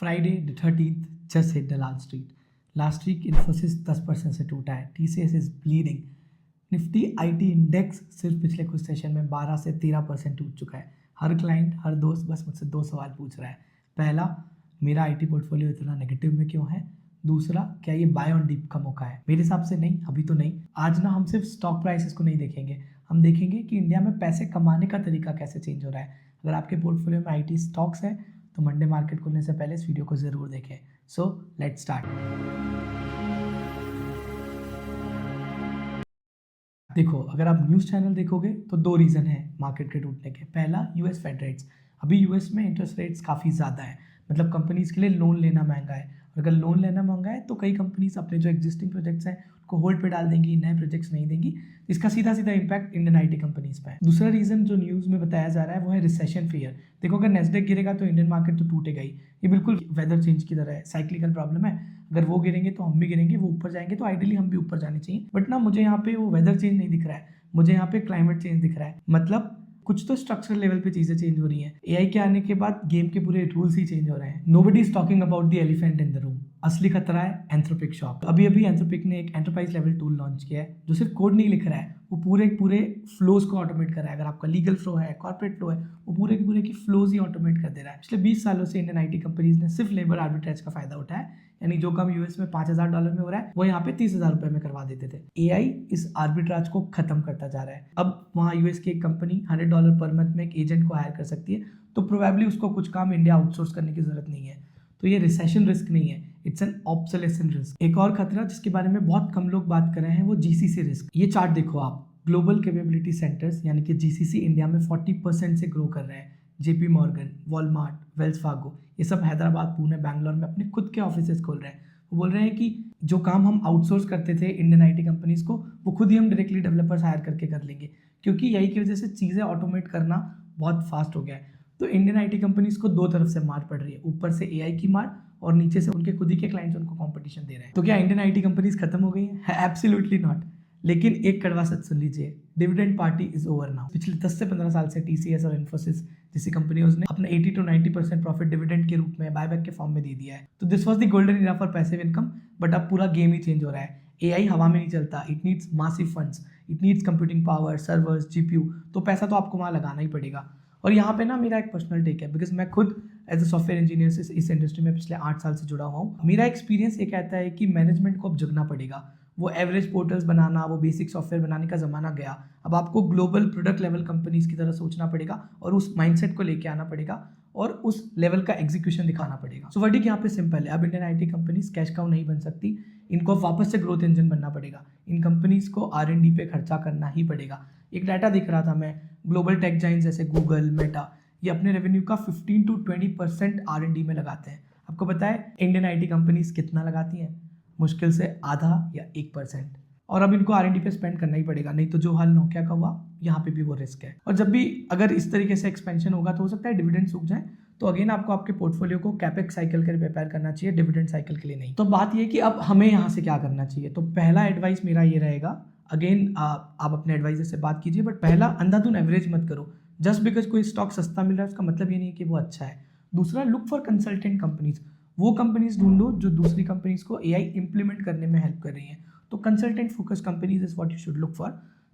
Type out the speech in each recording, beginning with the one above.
Friday the 13th just hit the last street. Last week Infosys 10% से टूटा है. TCS is bleeding. Nifty IT index सिर्फ पिछले कुछ सेशन में 12 से 13% टूट चुका है. हर क्लाइंट, हर दोस्त बस मुझसे दो सवाल पूछ रहा है. पहला, मेरा आईटी पोर्टफोलियो इतना नेगेटिव में क्यों है? दूसरा, क्या ये बाय ऑन डिप का मौका है? मेरे हिसाब से नहीं, अभी तो नहीं. आज ना हम सिर्फ स्टॉक प्राइसेस को नहीं देखेंगे, हम देखेंगे कि इंडिया में पैसे कमाने का तरीका कैसे चेंज हो रहा है. अगर आपके पोर्टफोलियो में आईटी स्टॉक्स है तो मंडे मार्केट खुलने से पहले इस वीडियो को जरूर देखें. So let's start. देखो, अगर आप न्यूज़ चैनल देखोगे तो दो रीज़न है मार्केट के टूटने के. पहला, यूएस फेड रेट्स. अभी यूएस में इंटरेस्ट रेट्स काफ़ी ज़्यादा है, मतलब कंपनीज के लिए लोन लेना महंगा है. और अगर लोन लेना महंगा है तो कई कंपनीज अपने जो एग्जिस्टिंग प्रोजेक्ट्स हैं उनको होल्ड पे डाल देंगी, नए प्रोजेक्ट्स नहीं देंगी. इसका सीधा सीधा इम्पैक्ट इंडियन आईटी कंपनीज पे है. दूसरा रीज़न जो न्यूज़ में बताया जा रहा है वो है रिसेशन फियर. देखो, अगर नेस्डेक गिरेगा तो इंडियन मार्केट तो टूटेगा ही. ये बिल्कुल वेदर चेंज की तरह है, साइक्लिकल प्रॉब्लम है. अगर वो गिरेंगे तो हम भी गिरेंगे, वो ऊपर जाएंगे तो आइडियली हम भी ऊपर जाने चाहिए. बट ना, मुझे यहाँ पे वो वेदर चेंज नहीं दिख रहा है, मुझे यहाँ पे क्लाइमेट चेंज दिख रहा है. मतलब कुछ तो स्ट्रक्चरल लेवल पे चीजें चेंज हो रही हैं. एआई के आने के बाद गेम के पूरे रूल्स ही चेंज हो रहे हैं. Nobody is talking about the elephant in the room. असली खतरा है एंथ्रोपिक शॉक. अभी अभी एंथ्रोपिक ने एक एंटरप्राइज लेवल टूल लॉन्च किया है जो सिर्फ कोड नहीं लिख रहा है, वो पूरे फ्लोज को ऑटोमेट कर रहा है. अगर आपका लीगल फ्लो है, कॉर्पोरेट फ्लो है, वो पूरे के पूरे की फ्लोज ही ऑटोमेट कर दे रहा है. पिछले 20 सालों से इंडियन आईटी कंपनीज ने सिर्फ लेबर आर्बिट्रेज का फायदा उठाया है. यानी जो काम यूएस में $5,000 में हो रहा है वो यहाँ पे $30,000 में करवा देते थे. एआई इस आर्बिट्राज को खत्म करता जा रहा है. अब वहाँ यूएस की एक कंपनी $100 पर मंथ में एक एजेंट को हायर कर सकती है, तो प्रोबेबली उसको कुछ काम इंडिया आउटसोर्स करने की जरूरत नहीं है. तो ये रिसेशन रिस्क नहीं है, इट्स एन ऑब्सोलेसेंस रिस्क. एक और खतरा जिसके बारे में बहुत कम लोग बात कर रहे हैं वो जीसीसी रिस्क. ये चार्ट देखो आप. ग्लोबल कैपेबिलिटी सेंटर्स यानी कि जीसीसी इंडिया में 40% से ग्रो कर रहे हैं. JP Morgan, Walmart, Wells Fargo, ये सब हैदराबाद, पुणे, बैंगलोर में अपने खुद के ऑफिसेस खोल रहे हैं. वो बोल रहे हैं कि जो काम हम आउटसोर्स करते थे इंडियन आईटी कंपनीज को, वो खुद ही हम डायरेक्टली डेवलपर्स हायर करके कर लेंगे, क्योंकि यही की वजह से चीज़ें ऑटोमेट करना बहुत फास्ट हो गया है. तो इंडियन आईटी कंपनीज को दो तरफ से मार पड़ रही है, ऊपर से एआई की मार और नीचे से उनके खुद ही के क्लाइंट्स उनको कंपटीशन दे रहे हैं. तो क्या इंडियन आईटी कंपनीज खत्म हो गई है? Absolutely not. लेकिन एक कड़वा सच सुन लीजिए, dividend party is over now. पिछले 10 से 15 साल से टीसीएस और इन्फोसिस जैसी कंपनियों ने अपने 80 to 90% प्रॉफिट डिविडेंड के रूप में, बायबैक के फॉर्म में दे दिया है. तो this was the golden era for passive income. But अब पूरा गेम ही चेंज हो रहा है. एआई हवा में नहीं चलता, it needs massive funds, it needs computing power, servers, GPU. तो पैसा तो आपको वहाँ लगाना ही पड़ेगा. और यहाँ पे ना मेरा एक पर्सनल टेक है, बिकॉज मैं खुद एज अ सॉफ्टवेयर इंजीनियर से इस इंडस्ट्री में पिछले 8 साल से जुड़ा हुआ हूँ. मेरा एक्सपीरियंस ये कहता है कि मैनेजमेंट को अब जगना पड़ेगा. वो एवरेज पोर्टल्स बनाना, वो बेसिक सॉफ्टवेयर बनाने का ज़माना गया. अब आपको ग्लोबल प्रोडक्ट लेवल कंपनीज की तरह सोचना पड़ेगा और उस माइंडसेट को लेके आना पड़ेगा और उस लेवल का एग्जीक्यूशन दिखाना पड़ेगा. सो वर्डिक यहाँ पे सिंपल है. अब Indian IT companies cash cow नहीं बन सकती, इनको वापस से ग्रोथ इंजन बनना पड़ेगा. इन कंपनीज को R&D पे खर्चा करना ही पड़ेगा. एक डाटा दिख रहा था मैं, ग्लोबल टेक जाइंट्स जैसे गूगल, मेटा, ये अपने रेवेन्यू का 15 to 20% R&D में लगाते हैं. आपको पता है इंडियन आईटी कंपनीज कितना लगाती हैं? मुश्किल से आधा या 1%. और अब इनको R&D पे स्पेंड करना ही पड़ेगा, नहीं तो जो हाल नोकिया का हुआ यहाँ पे भी वो रिस्क है. और जब भी अगर इस तरीके से एक्सपेंशन होगा तो हो सकता है डिविडेंड सूख जाए. तो अगेन आपको आपके पोर्टफोलियो को कैपेक्स साइकिल के लिए प्रिपेयर करना चाहिए, डिविडेंड साइकिल के लिए नहीं. तो बात ये कि अब हमें यहाँ से क्या करना चाहिए. तो पहला एडवाइस मेरा ये रहेगा, अगेन आप अपने एडवाइजर से बात कीजिए, बट पहला, अंधाधुन एवरेज मत करो. जस्ट बिकॉज कोई स्टॉक सस्ता मिल रहा है उसका मतलब ये नहीं है कि वो अच्छा है. दूसरा, लुक फॉर कंसल्टेंट कंपनीज. वो कंपनीज ढूंढो जो दूसरी कंपनीज को एआई इंप्लीमेंट करने में हेल्प कर रही हैं. तो consultant focus companies is what you should look for.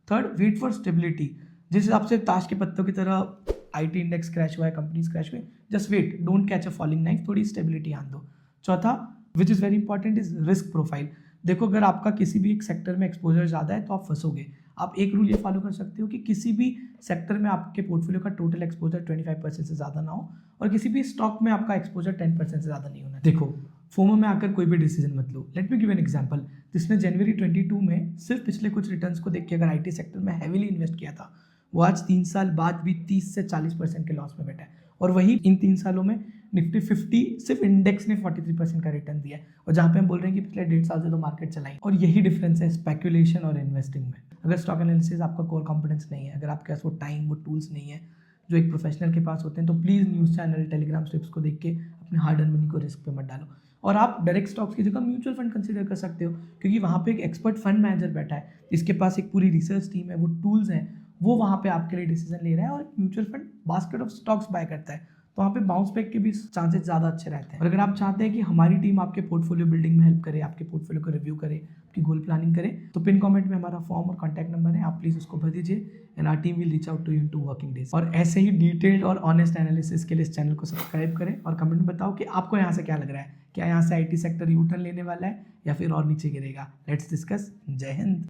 Third, wait for stability. जिस हिसाब से ताश के पत्तों की तरह आईटी इंडेक्स क्रैश हुआ है, कंपनीज क्रैश हुए, just wait, don't catch a falling knife, थोड़ी स्टेबिलिटी आन दो. चौथा, which is very important, is risk profile. देखो, अगर आपका किसी भी एक सेक्टर में एक्सपोजर ज़्यादा है तो आप फंसोगे. आप एक रूल ये फॉलो कर सकते हो कि किसी भी सेक्टर में आपके पोर्टफोलियो का टोटल एक्सपोजर 25% से ज़्यादा ना हो और किसी भी स्टॉक में आपका एक्सपोजर 10% से ज़्यादा नहीं होना. देखो, फोमो में आकर कोई भी डिसीजन मत लो. Let me give an example. जिसने जनवरी 22 में सिर्फ पिछले कुछ रिटर्न्स को देख के अगर आईटी सेक्टर में हैवीली इन्वेस्ट किया था, वो आज 3 साल बाद भी 30 से 40% के लॉस में बैठा है. और वही इन 3 सालों में निफ्टी 50 सिर्फ इंडेक्स ने 43% का रिटर्न दिया है. और जहाँ पे हम बोल रहे हैं कि पिछले 1.5 साल से तो मार्केट चलाई. और यही डिफरेंस है स्पेकुलेशन और इन्वेस्टिंग में. अगर स्टॉक एनालिसिस आपका कोर कॉम्पिटेंस नहीं है, अगर आपके पास वो टाइम, वो टूल्स नहीं है जो एक प्रोफेशनल के पास होते हैं, तो please news channel, Telegram strips को देख के अपने हार्ड अर्न मनी को रिस्क पे मत डालो. और आप डायरेक्ट स्टॉक्स की जगह म्यूचुअल फंड कंसीडर कर सकते हो, क्योंकि वहाँ पे एक एक्सपर्ट फंड मैनेजर बैठा है जिसके पास एक पूरी रिसर्च टीम है, वो टूल्स हैं, वो वहाँ पे आपके लिए डिसीजन ले रहा है और mutual fund basket of stocks buy करता है. तो वहाँ पे बाउंस बैक के भी चांसेस ज़्यादा अच्छे रहते हैं। और अगर आप चाहते हैं कि हमारी टीम आपके पोर्टफोलियो बिल्डिंग में हेल्प करे, आपके पोर्टफोलियो को रिव्यू करे, आपकी गोल प्लानिंग करे, तो पिन कमेंट में हमारा फॉर्म और कॉन्टैक्ट नंबर है, आप प्लीज़ उसको भर दीजिए and our team will reach out to you in 2 working days. और ऐसे ही डिटेल्ड और ऑनेस्ट एनालिसिस के लिए इस चैनल को सब्सक्राइब करें और कमेंट में बताओ कि आपको यहाँ से क्या लग रहा है, क्या यहाँ से IT सेक्टर यू टर्न लेने वाला है या फिर और नीचे गिरेगा। Let's discuss. जय हिंद।